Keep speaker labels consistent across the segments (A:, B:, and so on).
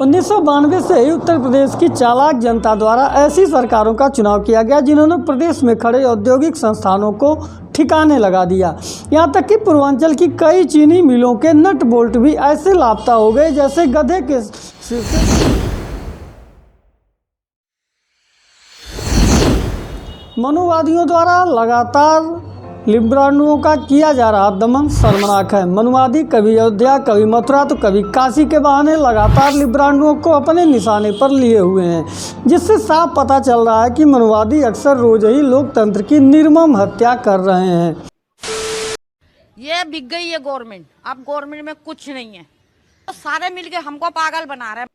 A: 1992 से ही उत्तर प्रदेश की चालाक जनता द्वारा ऐसी सरकारों का चुनाव किया गया जिन्होंने प्रदेश में खड़े औद्योगिक संस्थानों को ठिकाने लगा दिया। यहाँ तक कि पूर्वांचल की कई चीनी मिलों के नट बोल्ट भी ऐसे लापता हो गए जैसे गधे के सिर से। मनुवादियों द्वारा लगातार लिब्रांडुओं का किया जा रहा दमन शर्मनाक है। मनुवादी कभी अयोध्या, कभी मथुरा तो कभी काशी के बहाने लगातार लिब्रांडुओं को अपने निशाने पर लिए हुए हैं, जिससे साफ पता चल रहा है कि मनुवादी अक्सर रोज ही लोकतंत्र की निर्मम हत्या कर रहे हैं।
B: ये बिक गई है गवर्नमेंट, अब गवर्नमेंट में कुछ नहीं है, तो सारे मिलके हमको पागल बना रहे हैं।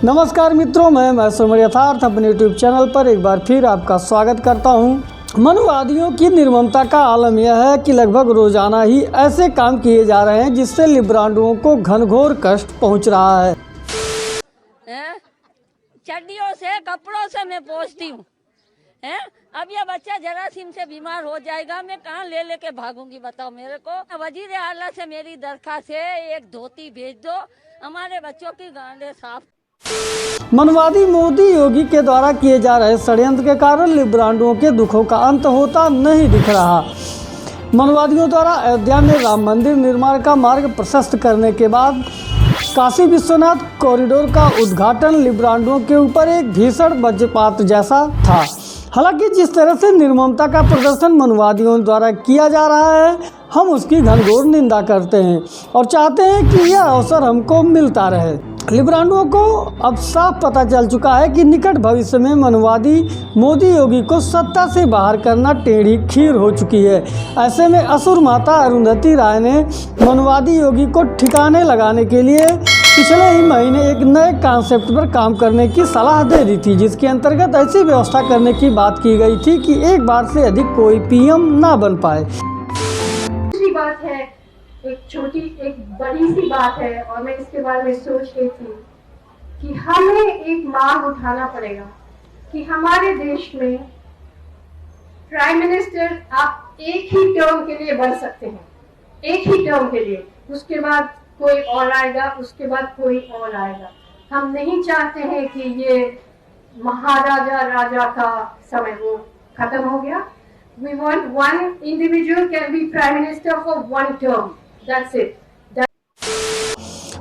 A: नमस्कार मित्रों, मैं महेश्वर यथार्थ अपने यूट्यूब चैनल पर एक बार फिर आपका स्वागत करता हूं। मनुवादियों की निर्ममता का आलम यह है कि लगभग रोजाना ही ऐसे काम किए जा रहे हैं जिससे लिब्रांडुओं को घनघोर कष्ट पहुंच रहा है।
C: चड्डियों से, कपड़ों से मैं पहुंचती हूँ। अब यह बच्चा जरासीम से बीमार हो जाएगा, मैं कहाँ ले लेके भागूंगी बताओ मेरे को। वजीर आला से मेरी दरखास्त है, एक धोती भेज दो, हमारे बच्चों की गांडें साफ।
A: मनवादी मोदी योगी के द्वारा किए जा रहे षड्यंत्र के कारण लिब्रांडुओं के दुखों का अंत होता नहीं दिख रहा। मनवादियों द्वारा अयोध्या में राम मंदिर निर्माण का मार्ग प्रशस्त करने के बाद काशी विश्वनाथ कॉरिडोर का उद्घाटन लिब्रांडुओं के ऊपर एक भीषण वज्रपात जैसा था। हालांकि जिस तरह से निर्ममता का प्रदर्शन मनुवादियों द्वारा किया जा रहा है, हम उसकी घनघोर निंदा करते हैं और चाहते हैं कि यह अवसर हमको मिलता रहे। लिब्रांडुओं को अब साफ पता चल चुका है कि निकट भविष्य में मनुवादी मोदी योगी को सत्ता से बाहर करना टेढ़ी खीर हो चुकी है। ऐसे में असुर माता अरुंधति राय ने मनुवादी योगी को ठिकाने लगाने के लिए पिछले ही महीने एक नए कॉन्सेप्ट पर काम करने की सलाह दे दी थी, जिसके अंतर्गत ऐसी व्यवस्था करने की बात की गई थी कि एक बार से अधिक कोई पीएम ना बन पाए।
D: दूसरी बात है, एक छोटी एक बड़ी सी बात है, और मैं इसके बारे में सोच रही थी कि हमें एक मांग उठाना पड़ेगा कि हमारे देश में प्राइम मिनिस्टर आप एक ही टर्म के लिए बन सकते हैं, एक ही टर्म के लिए, उसके बाद कोई और आएगा, उसके बाद कोई और आएगा। हम नहीं चाहते हैं कि ये महाराजा राजा का समय वो खत्म हो गया। We want one individual can be prime minister for one term. That's it.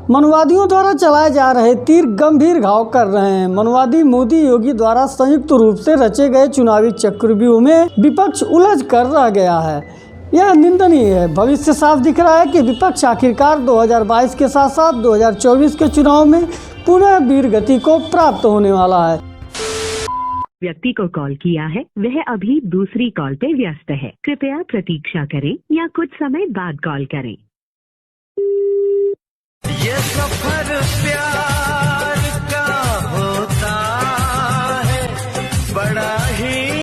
A: मनुवादियों द्वारा चलाए जा रहे तीर गंभीर घाव कर रहे हैं। मनुवादी मोदी योगी द्वारा संयुक्त रूप से रचे गए चुनावी चक्रव्यूह में विपक्ष उलझ कर रह गया है। यह निंदनीय है। भविष्य साफ दिख रहा है कि विपक्ष आखिरकार 2022 के साथ साथ 2024 के चुनाव में पुनः वीर गति को प्राप्त होने वाला है।
E: व्यक्ति को कॉल किया है, वह अभी दूसरी कॉल पे व्यस्त है, कृपया प्रतीक्षा करें या कुछ समय बाद कॉल करें।
F: ये सफर प्यार का होता है बड़ा ही।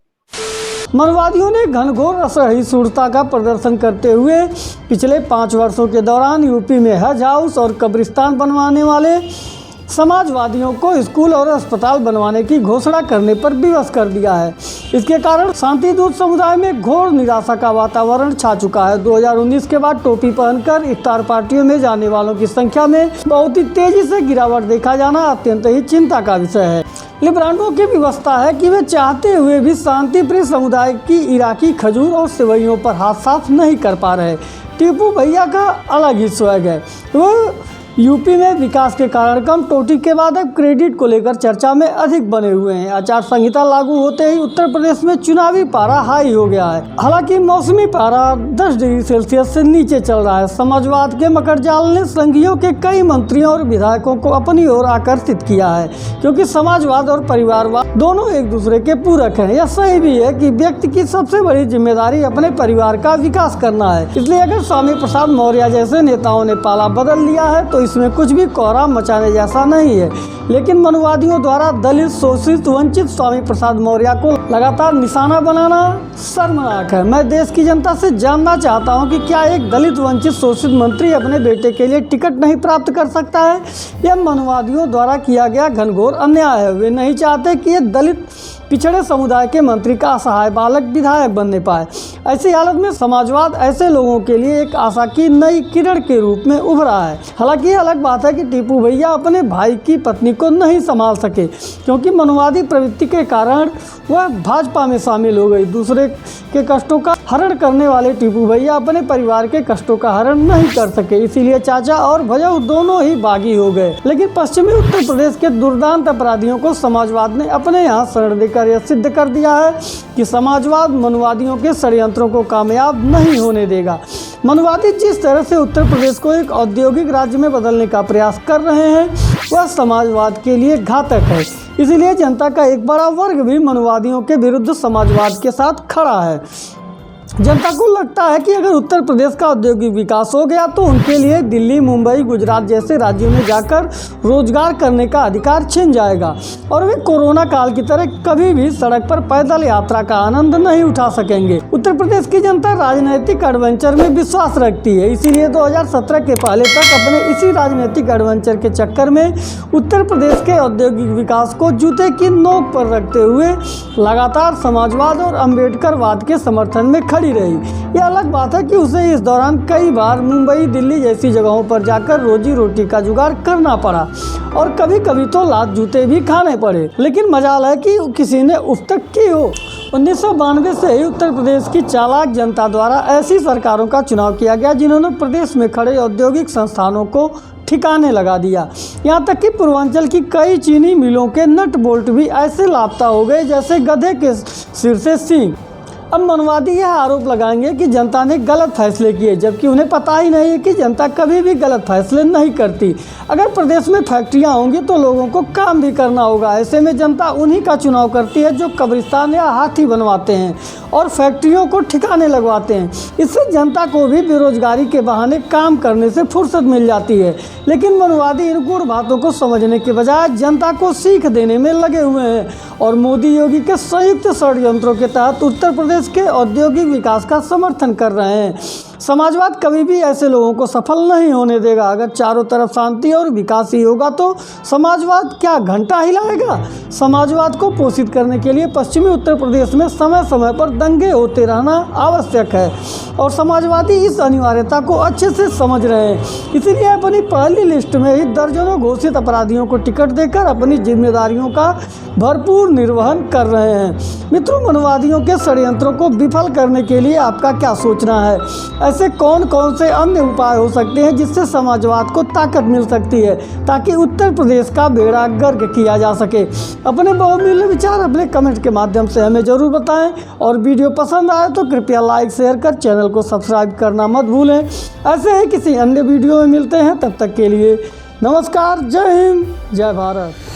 A: मनुवादियों ने घनघोर असहिष्णुता का प्रदर्शन करते हुए पिछले 5 वर्षों के दौरान यूपी में हज हाउस और कब्रिस्तान बनवाने वाले समाजवादियों को स्कूल और अस्पताल बनवाने की घोषणा करने पर विवश कर दिया है। इसके कारण शांतिदूत समुदाय में घोर निराशा का वातावरण छा चुका है। 2019 के बाद टोपी पहनकर इफ्तार पार्टियों में जाने वालों की संख्या में बहुत ही तेजी से गिरावट देखा जाना अत्यंत ही चिंता का विषय है। लिब्रांडुओं की व्यवस्था है कि वे चाहते हुए भी शांति प्रिय समुदाय की इराकी खजूर और सेवइयों पर हाथ साफ नहीं कर पा रहे। टीपू भैया का अलग ही स्वैग है। वो यूपी में विकास के कारण कम टोटी के बाद अब क्रेडिट को लेकर चर्चा में अधिक बने हुए हैं। आचार संहिता लागू होते ही उत्तर प्रदेश में चुनावी पारा हाई हो गया है। हालांकि मौसमी पारा 10 डिग्री सेल्सियस से नीचे चल रहा है। समाजवाद के मकर जाल ने संघियों के कई मंत्रियों और विधायकों को अपनी ओर आकर्षित किया है, क्योंकि समाजवाद और परिवारवाद दोनों एक दूसरे के पूरक हैं। यह सही भी है कि व्यक्ति की सबसे बड़ी जिम्मेदारी अपने परिवार का विकास करना है। इसलिए अगर स्वामी प्रसाद मौर्य जैसे नेताओं ने पाला बदल लिया है तो इसमें कुछ भी कोहराम मचाने जैसा नहीं है। लेकिन मनुवादियों द्वारा दलित, शोषित, वंचित स्वामी प्रसाद मौर्य को लगातार निशाना बनाना शर्मनाक है। मैं देश की जनता से जानना चाहता हूं कि क्या एक दलित, वंचित, शोषित मंत्री अपने बेटे के लिए टिकट नहीं प्राप्त कर सकता है? यह मनुवादियों द्वारा किया गया घनघोर अन्याय है। वे नहीं चाहते कि ये दलित पिछड़े समुदाय के मंत्री का असहाय बालक विधायक बनने पाए। ऐसी हालत में समाजवाद ऐसे लोगों के लिए एक आशा की नई किरण के रूप में उभरा है। हालांकि ये अलग बात है कि टीपू भैया अपने भाई की पत्नी को नहीं संभाल सके, क्योंकि मनुवादी प्रवृत्ति के कारण वह भाजपा में शामिल हो गई। दूसरे के कष्टों का हरण करने वाले टीपू भैया अपने परिवार के कष्टों का हरण नहीं कर सके, इसीलिए चाचा और भजऊ दोनों ही बागी हो गए। लेकिन पश्चिमी उत्तर प्रदेश के दुर्दांत अपराधियों को समाजवाद ने अपने यहाँ शरण देकर यह सिद्ध कर दिया है कि समाजवाद मनुवादियों के षड्यंत्रों को कामयाब नहीं होने देगा। मनुवादी जिस तरह से उत्तर प्रदेश को एक औद्योगिक राज्य में बदलने का प्रयास कर रहे हैं वह समाजवाद के लिए घातक है। इसीलिए जनता का एक बड़ा वर्ग भी मनुवादियों के विरुद्ध समाजवाद के साथ खड़ा है। जनता को लगता है कि अगर उत्तर प्रदेश का औद्योगिक विकास हो गया तो उनके लिए दिल्ली, मुंबई, गुजरात जैसे राज्यों में जाकर रोजगार करने का अधिकार छिन जाएगा और वे कोरोना काल की तरह कभी भी सड़क पर पैदल यात्रा का आनंद नहीं उठा सकेंगे। उत्तर प्रदेश की जनता राजनीतिक एडवेंचर में विश्वास रखती है, इसीलिए 2017 के पहले तक अपने इसी राजनीतिक एडवेंचर के चक्कर में उत्तर प्रदेश के औद्योगिक विकास को जूते की नोक पर रखते हुए लगातार समाजवाद और अम्बेडकरवाद के समर्थन में खड़ी रही। यह अलग बात है कि उसे इस दौरान कई बार मुंबई, दिल्ली जैसी जगहों पर जाकर रोजी रोटी का जुगाड़ करना पड़ा और कभी कभी तो लात जूते भी खाने पड़े। लेकिन मजाल है कि किसी ने उफ तक की हो। 1992 से ही उत्तर प्रदेश की चालाक जनता द्वारा ऐसी सरकारों का चुनाव किया गया जिन्होंने प्रदेश में खड़े औद्योगिक संस्थानों को ठिकाने लगा दिया। यहाँ तक कि पूर्वांचल की कई चीनी मिलों के नट बोल्ट भी ऐसे लापता हो गए जैसे गधे के सिर से सींग। अब मनुवादी यह आरोप लगाएंगे कि जनता ने गलत फैसले किए, जबकि उन्हें पता ही नहीं है कि जनता कभी भी गलत फैसले नहीं करती। अगर प्रदेश में फैक्ट्रियां होंगी तो लोगों को काम भी करना होगा। ऐसे में जनता उन्हीं का चुनाव करती है जो कब्रिस्तान या हाथी बनवाते हैं और फैक्ट्रियों को ठिकाने लगवाते हैं। इससे जनता को भी बेरोजगारी के बहाने काम करने से फुर्सत मिल जाती है। लेकिन मनुवादी इन गुण बातों को समझने के बजाय जनता को सीख देने में लगे हुए हैं और मोदी योगी के संयुक्त षड्यंत्रों के तहत उत्तर प्रदेश के औद्योगिक विकास का समर्थन कर रहे हैं। समाजवाद कभी भी ऐसे लोगों को सफल नहीं होने देगा। अगर चारों तरफ शांति और विकास ही होगा तो समाजवाद क्या घंटा हिलाएगा? समाजवाद को पोषित करने के लिए पश्चिमी उत्तर प्रदेश में समय समय पर दंगे होते रहना आवश्यक है और समाजवादी इस अनिवार्यता को अच्छे से समझ रहे हैं। इसीलिए अपनी पहली लिस्ट में ही दर्जनों घोषित अपराधियों को टिकट देकर अपनी जिम्मेदारियों का भरपूर निर्वहन कर रहे हैं। मित्रों, मनुवादियों के षड्यंत्रों को विफल करने के लिए आपका क्या सोचना है? ऐसे कौन कौन से अन्य उपाय हो सकते हैं जिससे समाजवाद को ताकत मिल सकती है ताकि उत्तर प्रदेश का बेड़ा गर्क किया जा सके? अपने बहुमूल्य विचार अपने कमेंट के माध्यम से हमें जरूर बताएं और वीडियो पसंद आए तो कृपया लाइक शेयर कर चैनल को सब्सक्राइब करना मत भूलें। ऐसे ही किसी अन्य वीडियो में मिलते हैं, तब तक के लिए नमस्कार। जय हिंद, जय भारत।